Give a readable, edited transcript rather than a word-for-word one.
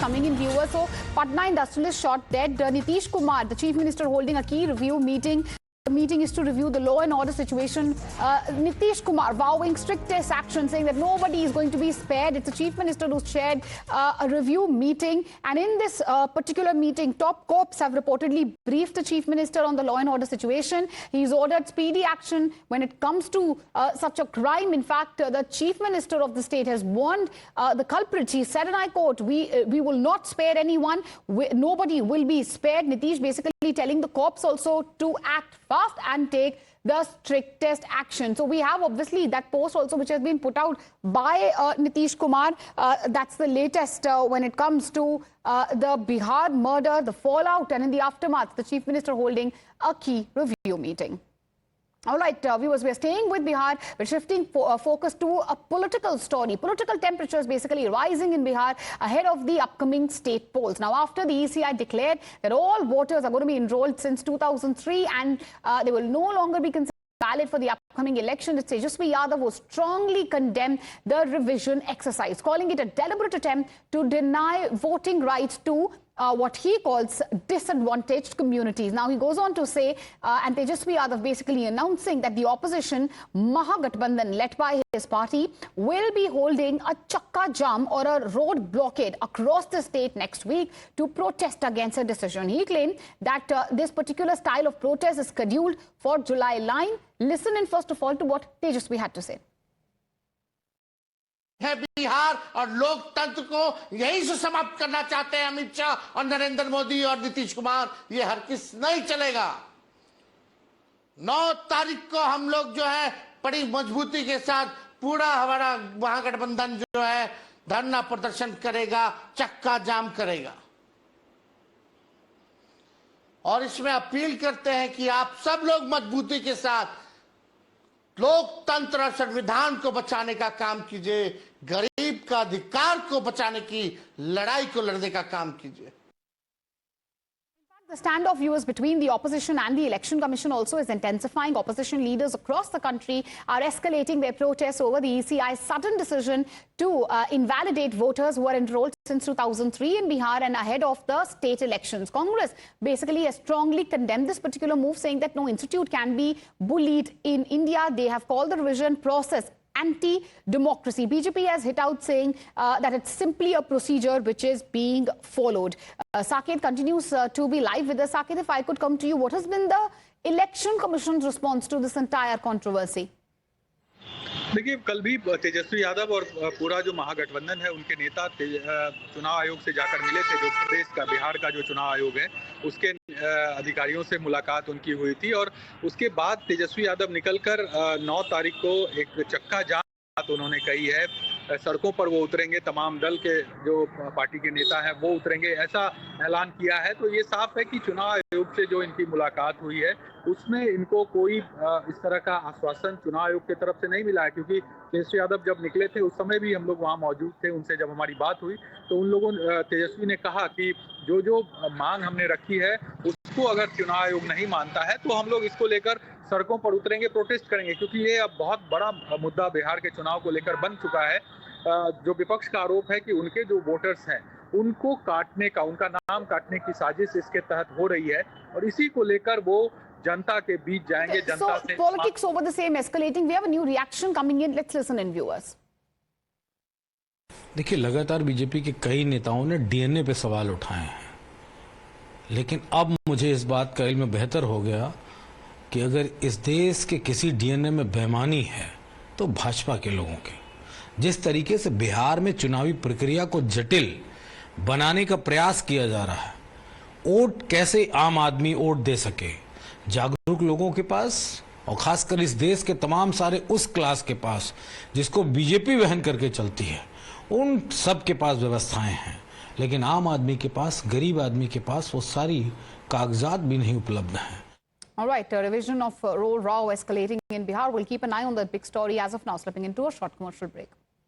coming in, viewers. So, Patna industrialist shot dead. Nitish Kumar, the chief minister, holding a key review meeting. The meeting is to review the law and order situation. Nitish Kumar vowing strictest action, saying that nobody is going to be spared. It's the chief minister who chaired a review meeting. And in this particular meeting, top cops have reportedly briefed the chief minister on the law and order situation. He's ordered speedy action when it comes to such a crime. In fact, the chief minister of the state has warned the culprits. He said, and I quote, we will not spare anyone. Nobody will be spared. Nitish basically telling the cops also to act fast and take the strictest action. So we have obviously that post also which has been put out by Nitish Kumar. That's the latest when it comes to the Bihar murder, the fallout, and in the aftermath, the chief minister holding a key review meeting. All right, viewers, we are staying with Bihar. We're shifting focus to a political story. Political temperatures basically rising in Bihar ahead of the upcoming state polls. Now, after the ECI declared that all voters are going to be enrolled since 2003 and they will no longer be considered valid for the upcoming election, Tejaswi Yadav will strongly condemn the revision exercise, calling it a deliberate attempt to deny voting rights to what he calls disadvantaged communities. Now, he goes on to say, and Tejaswi Yadav basically announcing that the opposition Mahagathbandhan, led by his party, will be holding a chakka jam or a road blockade across the state next week to protest against a decision. He claimed that this particular style of protest is scheduled for July 9. Listen in first of all to what Tejaswi had to say. है बिहार और लोकतंत्र को यहीं से समाप्त करना चाहते हैं अमित शाह और नरेंद्र मोदी और नीतीश कुमार। ये हरगिज नहीं चलेगा। 9 तारीख को हम लोग जो है बड़ी मजबूती के साथ पूरा हमारा महागठबंधन जो है धरना प्रदर्शन करेगा, चक्का जाम करेगा। और इसमें अपील करते हैं कि आप सब लोग मजबूती के साथ लोकतंत्र और संविधान को बचाने का काम कीजिए, गरीब का अधिकार को बचाने की लड़ाई को लड़ने का काम कीजिए। The standoff, viewers, between the opposition and the Election Commission also is intensifying. Opposition leaders across the country are escalating their protests over the ECI's sudden decision to invalidate voters who are enrolled since 2003 in Bihar and ahead of the state elections. Congress basically has strongly condemned this particular move, saying that no institute can be bullied in India. They have called the revision process anti-democracy. BJP has hit out saying that it's simply a procedure which is being followed. Saket continues to be live with us. Saket, if I could come to you, what has been the Election Commission's response to this entire controversy? देखिए, कल भी तेजस्वी यादव और पूरा जो महागठबंधन है उनके नेता चुनाव आयोग से जाकर मिले थे। जो प्रदेश का, बिहार का जो चुनाव आयोग है उसके अधिकारियों से मुलाकात उनकी हुई थी और उसके बाद तेजस्वी यादव निकलकर 9 तारीख को एक चक्का जाम बात उन्होंने कही है। सड़कों पर वो उतरेंगे, तमाम दल के जो पार्टी के नेता हैं वो उतरेंगे, ऐसा ऐलान किया है। तो ये साफ है कि चुनाव आयोग से जो इनकी मुलाकात हुई है उसमें इनको कोई इस तरह का आश्वासन चुनाव आयोग की तरफ से नहीं मिला है, क्योंकि तेजस्वी यादव जब निकले थे उस समय भी हम लोग वहाँ मौजूद थे। उनसे जब हमारी बात हुई तो उन लोगों तेजस्वी ने कहा कि जो मांग हमने रखी है उसको अगर चुनाव आयोग नहीं मानता है तो हम लोग इसको लेकर सड़कों पर उतरेंगे, प्रोटेस्ट करेंगे, क्योंकि ये अब बहुत बड़ा मुद्दा बिहार के चुनाव को लेकर बन चुका है। जो विपक्ष का आरोप है कि उनके जो वोटर्स हैं उनको काटने का, उनका नाम काटने की साजिश इसके तहत हो रही है और इसी को लेकर वो जनता के बीच जाएंगे। जनता से politics over the same escalating. We have a new reaction coming in. Let's listen in, viewers. देखिए, लगातार बीजेपी के कई नेताओं ने डीएनए पे सवाल उठाए हैं, लेकिन अब मुझे इस बात का इल्म बेहतर हो गया कि अगर इस देश के किसी डीएनए में बेईमानी है तो भाजपा के लोगों के। जिस तरीके से बिहार में चुनावी प्रक्रिया को जटिल बनाने का प्रयास किया जा रहा है, वोट कैसे आम आदमी वोट दे सके, जागरूक लोगों के पास और खासकर इस देश के तमाम सारे उस क्लास के पास जिसको बीजेपी वहन करके चलती है, उन सब के पास व्यवस्थाएं हैं, लेकिन आम आदमी के पास, गरीब आदमी के पास वो सारी कागजात भी नहीं उपलब्ध हैं। All right, a revision of roll row escalating in Bihar. We'll keep an eye on that big story. As of now, slipping into a short commercial break.